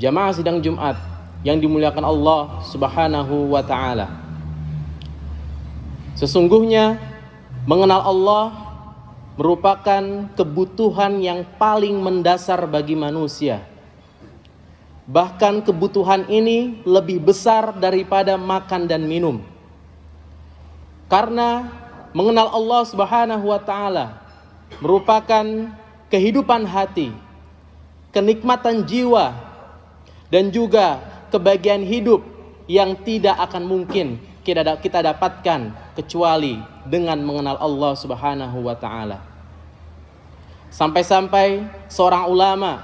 Jamaah sidang Jumat yang dimuliakan Allah Subhanahu wa ta'ala. Sesungguhnya mengenal Allah merupakan kebutuhan yang paling mendasar bagi manusia. Bahkan kebutuhan ini lebih besar daripada makan dan minum. Karena mengenal Allah Subhanahu wa ta'ala merupakan kehidupan hati, kenikmatan jiwa, dan juga kebahagiaan hidup yang tidak akan mungkin kita dapatkan kecuali dengan mengenal Allah Subhanahu wa ta'ala. Sampai-sampai seorang ulama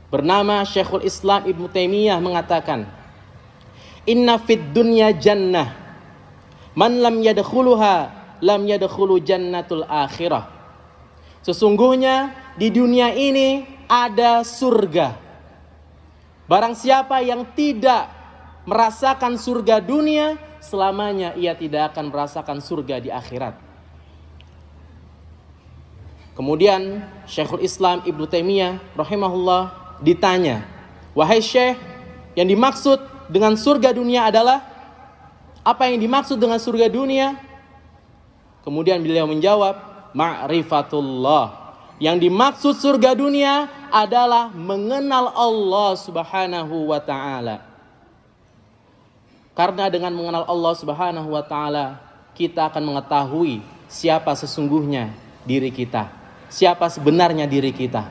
bernama Syekhul Islam Ibnu Taimiyah mengatakan, "Inna fid dunya jannah, man lam yadkhuluha lam yadkhulu jannatul akhirah." Sesungguhnya di dunia ini ada surga. Barang siapa yang tidak merasakan surga dunia, selamanya ia tidak akan merasakan surga di akhirat. Kemudian Syekhul Islam Ibnu Taimiyah rahimahullah ditanya, "Wahai Syekh, yang dimaksud dengan surga dunia adalah apa? Yang dimaksud dengan surga dunia?" Kemudian beliau menjawab, "Ma'rifatullah." Yang dimaksud surga dunia adalah mengenal Allah Subhanahu wa ta'ala. Karena dengan mengenal Allah Subhanahu wa ta'ala, kita akan mengetahui siapa sesungguhnya diri kita, siapa sebenarnya diri kita.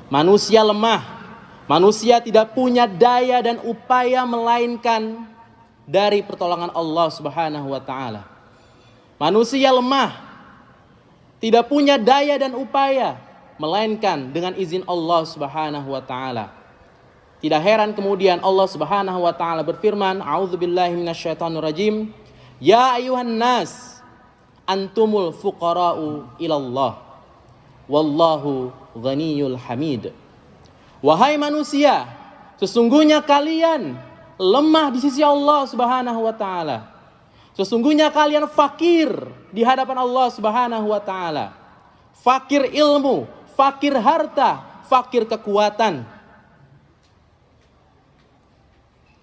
Manusia lemah, manusia tidak punya daya dan upaya melainkan dari pertolongan Allah Subhanahu wa ta'ala. Manusia lemah, tidak punya daya dan upaya melainkan dengan izin Allah Subhanahu wa ta'ala. Tidak heran kemudian Allah Subhanahu wa ta'ala berfirman, "A'udzubillahi minasyaitonirrajim. Ya ayuhan nas, antumul fuqara'u ilallah. Wallahu ghaniyul hamid." Wahai manusia, sesungguhnya kalian lemah di sisi Allah Subhanahu wa ta'ala. Sesungguhnya kalian fakir di hadapan Allah Subhanahu wa ta'ala. Fakir ilmu, fakir harta, fakir kekuatan.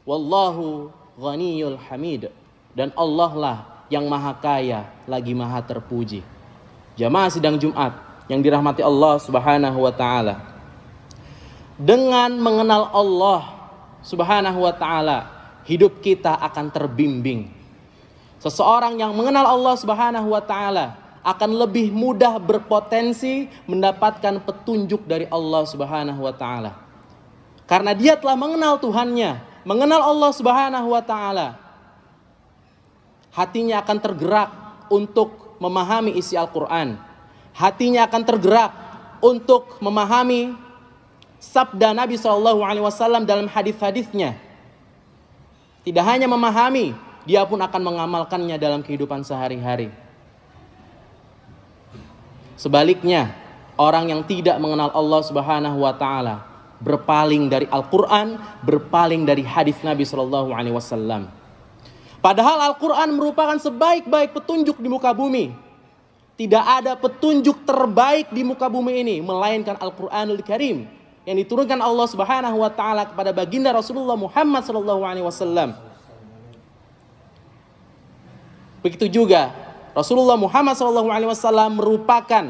Wallahu ghaniyul hamid. Dan Allah lah yang maha kaya lagi maha terpuji. Jamaah sidang Jumat yang dirahmati Allah Subhanahu wa ta'ala. Dengan mengenal Allah Subhanahu wa ta'ala, hidup kita akan terbimbing. Seseorang yang mengenal Allah Subhanahu wa ta'ala akan lebih mudah berpotensi mendapatkan petunjuk dari Allah Subhanahu wa ta'ala. Karena dia telah mengenal Tuhannya, mengenal Allah Subhanahu wa ta'ala. Hatinya akan tergerak untuk memahami isi Al-Quran. Hatinya akan tergerak untuk memahami sabda Nabi SAW dalam hadis-hadisnya. Tidak hanya memahami, dia pun akan mengamalkannya dalam kehidupan sehari-hari. Sebaliknya, orang yang tidak mengenal Allah Subhanahu wa ta'ala berpaling dari Al-Quran, berpaling dari hadis Nabi SAW. Padahal Al-Quran merupakan sebaik-baik petunjuk di muka bumi. Tidak ada petunjuk terbaik di muka bumi ini melainkan Al-Quranul Karim yang diturunkan Allah Subhanahu wa ta'ala kepada baginda Rasulullah Muhammad SAW. Begitu juga Rasulullah Muhammad SAW merupakan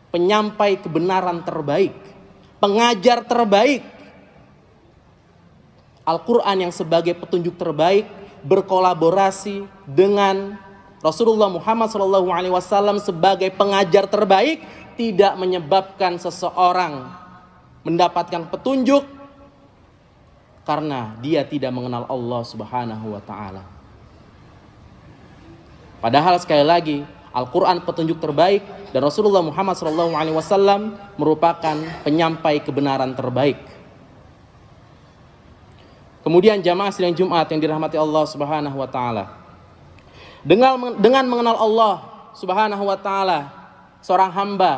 penyampai kebenaran terbaik, pengajar terbaik. Al-Quran yang sebagai petunjuk terbaik berkolaborasi dengan Rasulullah Muhammad SAW sebagai pengajar terbaik, tidak menyebabkan seseorang mendapatkan petunjuk karena dia tidak mengenal Allah Subhanahu wa ta'ala. Padahal sekali lagi Al-Quran petunjuk terbaik dan Rasulullah Muhammad SAW merupakan penyampai kebenaran terbaik. Kemudian jamaah sidang Jumat yang dirahmati Allah Subhanahu wa ta'ala. Dengan mengenal Allah Subhanahu wa ta'ala, seorang hamba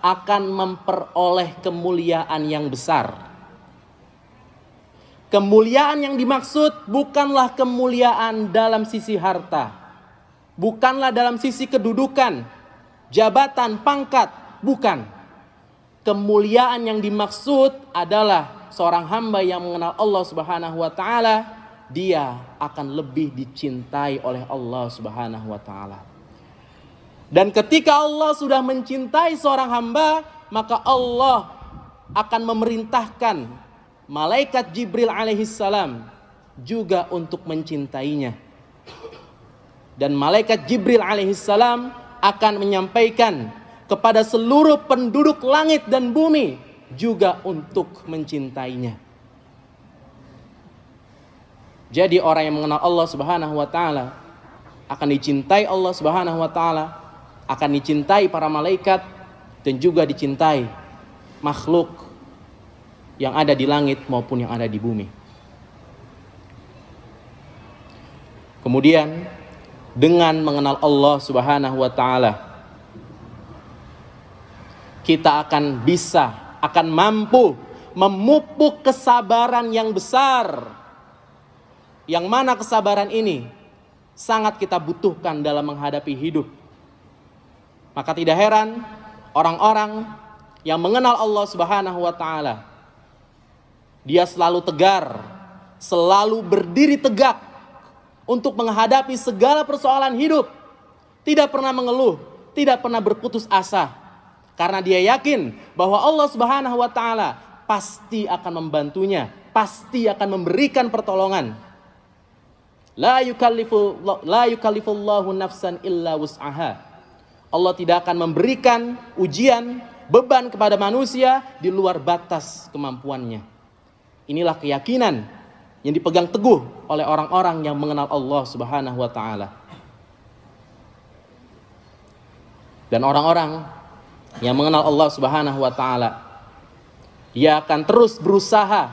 akan memperoleh kemuliaan yang besar. Kemuliaan yang dimaksud bukanlah kemuliaan dalam sisi harta. Bukanlah dalam sisi kedudukan, jabatan, pangkat, bukan. Kemuliaan yang dimaksud adalah seorang hamba yang mengenal Allah Subhanahu wa taala, dia akan lebih dicintai oleh Allah Subhanahu wa taala. Dan ketika Allah sudah mencintai seorang hamba, maka Allah akan memerintahkan malaikat Jibril alaihissalam juga untuk mencintainya. Dan malaikat Jibril alaihissalam akan menyampaikan kepada seluruh penduduk langit dan bumi juga untuk mencintainya. Jadi orang yang mengenal Allah Subhanahu wa taala akan dicintai Allah Subhanahu wa taala, akan dicintai para malaikat, dan juga dicintai makhluk yang ada di langit maupun yang ada di bumi. Kemudian dengan mengenal Allah Subhanahu wa taala, kita akan mampu memupuk kesabaran yang besar. Yang mana kesabaran ini sangat kita butuhkan dalam menghadapi hidup. Maka tidak heran orang-orang yang mengenal Allah Subhanahu wa taala, dia selalu tegar, selalu berdiri tegak untuk menghadapi segala persoalan hidup. Tidak pernah mengeluh, tidak pernah berputus asa. Karena dia yakin bahwa Allah Subhanahu wa taala pasti akan membantunya, pasti akan memberikan pertolongan. La yukallifullahu nafsan illa wus'aha. Allah tidak akan memberikan ujian, beban kepada manusia di luar batas kemampuannya. Inilah keyakinan yang dipegang teguh oleh orang-orang yang mengenal Allah Subhanahu wa taala. Dan orang-orang yang mengenal Allah Subhanahu wa taala, dia akan terus berusaha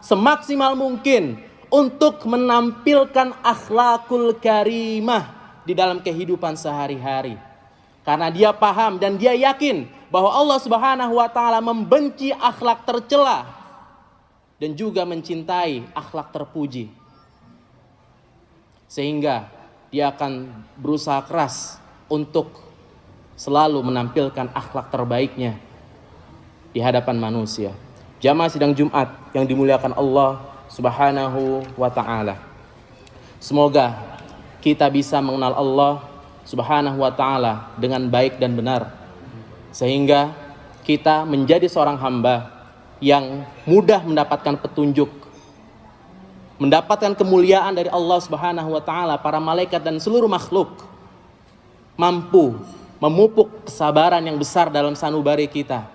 semaksimal mungkin untuk menampilkan akhlakul karimah di dalam kehidupan sehari-hari. Karena dia paham dan dia yakin bahwa Allah Subhanahu wa taala membenci akhlak tercela dan juga mencintai akhlak terpuji. Sehingga dia akan berusaha keras untuk selalu menampilkan akhlak terbaiknya di hadapan manusia. Jamaah sidang Jumat yang dimuliakan Allah Subhanahu wa ta'ala, semoga kita bisa mengenal Allah Subhanahu wa ta'ala dengan baik dan benar, sehingga kita menjadi seorang hamba yang mudah mendapatkan petunjuk, mendapatkan kemuliaan dari Allah Subhanahu wa ta'ala, para malaikat dan seluruh makhluk, mampu memupuk kesabaran yang besar dalam sanubari kita,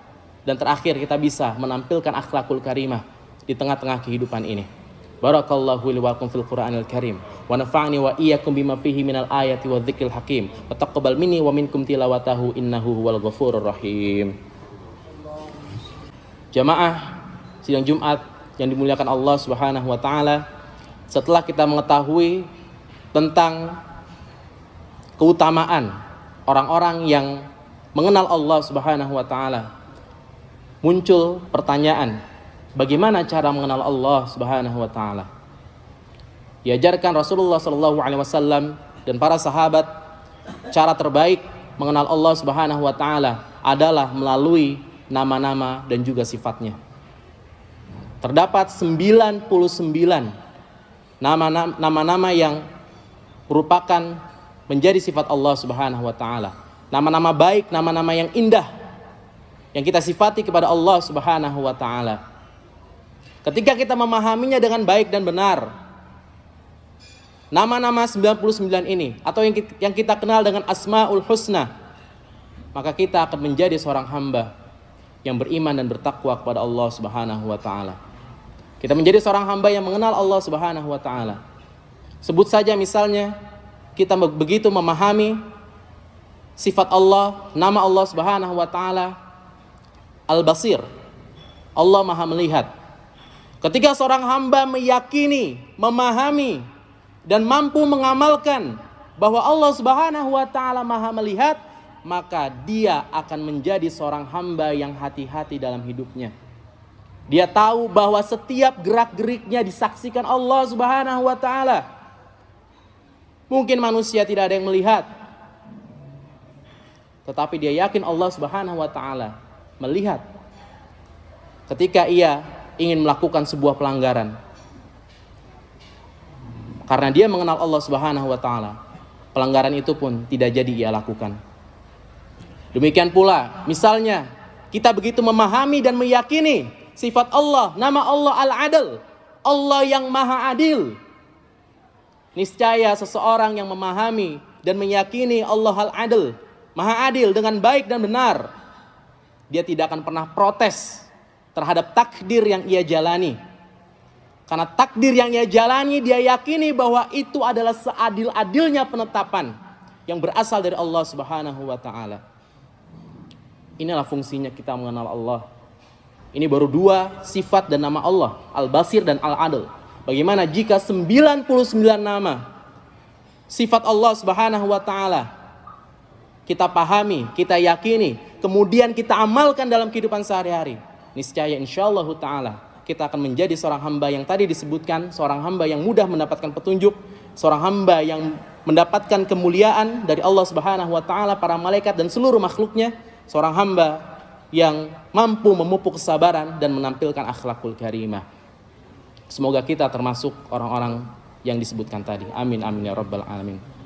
dan terakhir kita bisa menampilkan akhlakul karimah di tengah-tengah kehidupan ini. Barakallahu li wa lakum fil Qur'anil Karim wa nafa'ani wa iyyakum bima fihi minal ayati wa dzikril hakim wa taqabbal minni wa minkum tilawatahu innahu huwal ghafurur rahim. Jamaah sidang Jumat yang dimuliakan Allah Subhanahu wa taala, setelah kita mengetahui tentang keutamaan orang-orang yang mengenal Allah Subhanahu wa taala, muncul pertanyaan, bagaimana cara mengenal Allah Subhanahu wa taala? Diajarkan Rasulullah sallallahu alaihi wasallam dan para sahabat, cara terbaik mengenal Allah Subhanahu wa taala adalah melalui nama-nama dan juga sifatnya. Terdapat 99 nama-nama yang merupakan menjadi sifat Allah Subhanahu wa taala. Nama-nama baik, nama-nama yang indah yang kita sifati kepada Allah Subhanahu wa taala. Ketika kita memahaminya dengan baik dan benar, nama-nama 99 ini atau yang kita kenal dengan Asmaul Husna, maka kita akan menjadi seorang hamba yang beriman dan bertakwa kepada Allah Subhanahu wa taala. Kita menjadi seorang hamba yang mengenal Allah Subhanahu wa taala. Sebut saja misalnya kita begitu memahami sifat Allah, nama Allah Subhanahu wa taala Al-Basir. Allah Maha melihat. Ketika seorang hamba meyakini, memahami dan mampu mengamalkan bahwa Allah Subhanahu wa taala Maha melihat, maka dia akan menjadi seorang hamba yang hati-hati dalam hidupnya. Dia tahu bahwa setiap gerak-geriknya disaksikan Allah Subhanahu wa taala. Mungkin manusia tidak ada yang melihat, tetapi dia yakin Allah Subhanahu wa taala melihat. Ketika ia ingin melakukan sebuah pelanggaran, karena dia mengenal Allah Subhanahu wa taala, pelanggaran itu pun tidak jadi ia lakukan. Demikian pula misalnya kita begitu memahami dan meyakini sifat Allah, nama Allah Al-Adl, Allah yang Maha Adil. Niscaya seseorang yang memahami dan meyakini Allah Al-Adl, Maha Adil dengan baik dan benar, dia tidak akan pernah protes terhadap takdir yang ia jalani. Karena takdir yang ia jalani, dia yakini bahwa itu adalah seadil-adilnya penetapan yang berasal dari Allah Subhanahu wa taala. Inilah fungsinya kita mengenal Allah. Ini baru 2 sifat dan nama Allah, Al-Basir dan Al-Adl. Bagaimana jika 99 nama sifat Allah Subhanahu wa taala kita pahami, kita yakini, kemudian kita amalkan dalam kehidupan sehari-hari, niscaya insyaallah taala kita akan menjadi seorang hamba yang tadi disebutkan, seorang hamba yang mudah mendapatkan petunjuk, seorang hamba yang mendapatkan kemuliaan dari Allah Subhanahu wa taala, para malaikat dan seluruh makhluknya, seorang hamba yang mampu memupuk kesabaran dan menampilkan akhlakul karimah. Semoga kita termasuk orang-orang yang disebutkan tadi. Amin amin ya rabbal alamin.